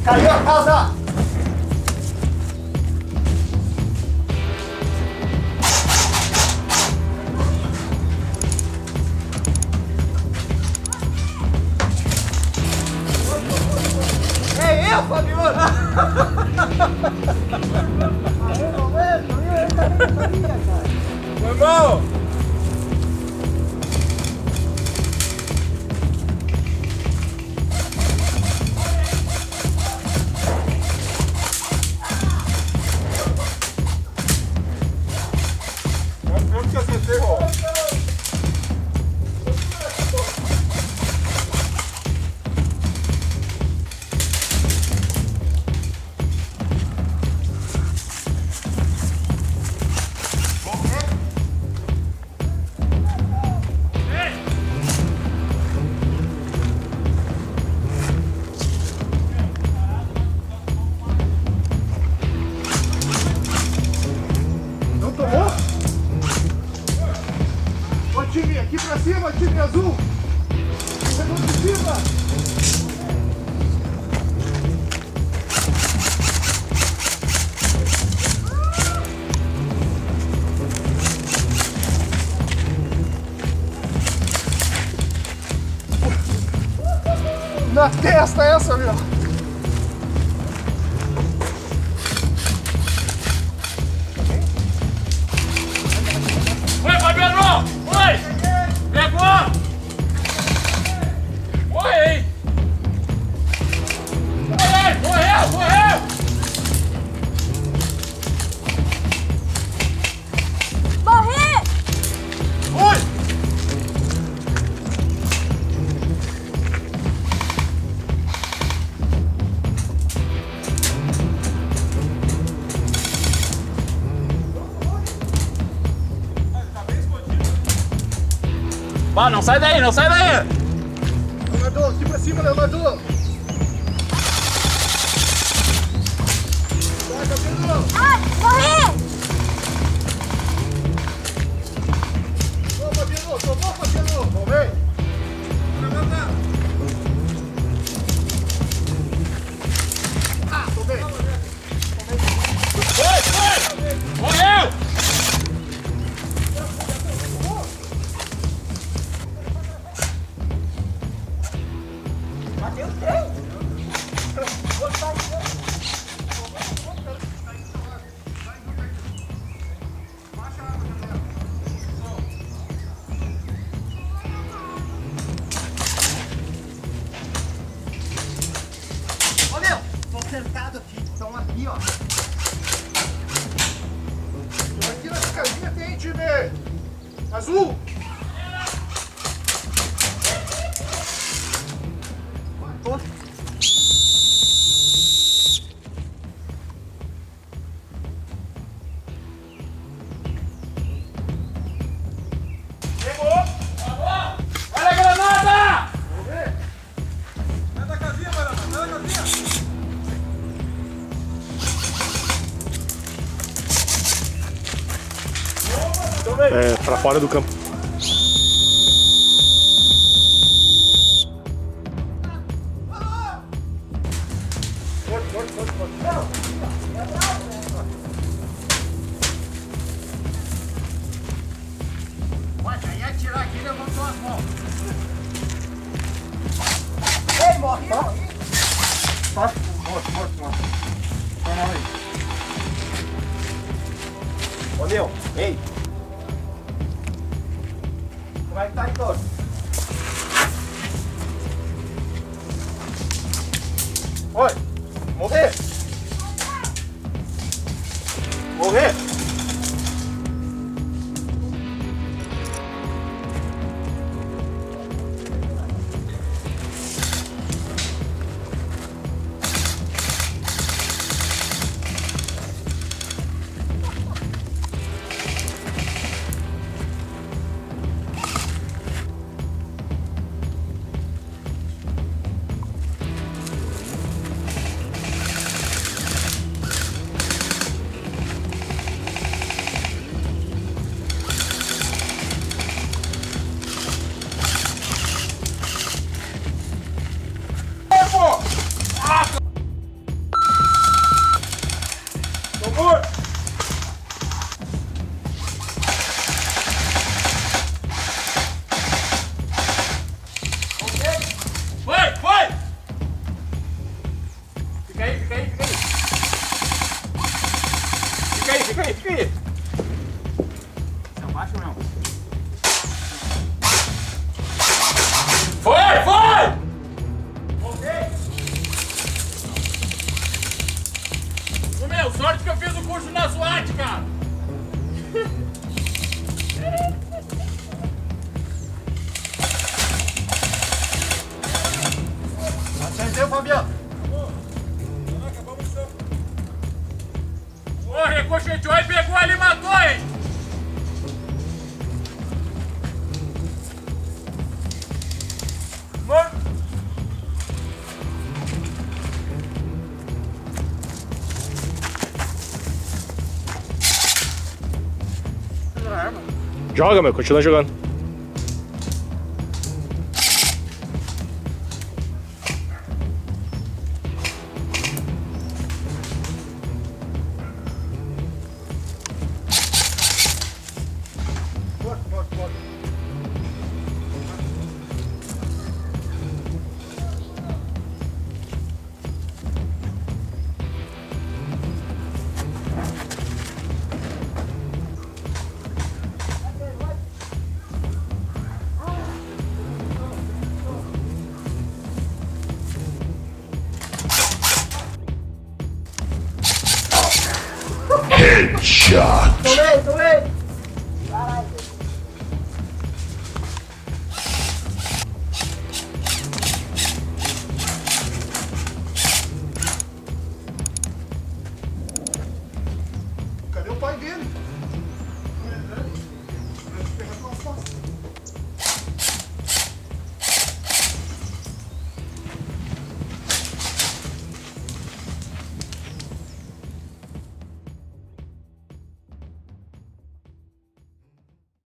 Caiu a casa! É eu, Fabiola! Foi bom! Eu que acertei, ó. Não tomou? Ô time, aqui pra cima, time azul! Segundo de cima! Na testa essa, meu! Oi, Fabiano! Oi! Pegou! Oi, hein? Oi, morreu, morreu! Morri! Oi! Pá, não sai daí, não sai daí! Leonardo, aqui pra cima, Leonardo! Vai, Gabriel! Ai, morri! Ô, Fabiano, tomou, Fabiano! Tomei! Ah, tomei! Foi, foi! Morreu! Bateu o trem! Ô, meu! Tô sentado aqui, estão aqui, ó. Aqui nessa casinha tem, time! Azul! Tô. Pegou! Olha a granada! Vamos ver! Sai da casinha, Barata, sai da casinha! É, pra fora do campo. Pode, aí atirar aqui, levantou as mãos. Ei, morri, morri. Tá? Morto. Tá mal aí. Ô, meu, ei! Como é que tá, Heitor? Oi! Morrer! Morrer! outra arma. Joga, meu, continua jogando. Morto, morto, morto. Headshot.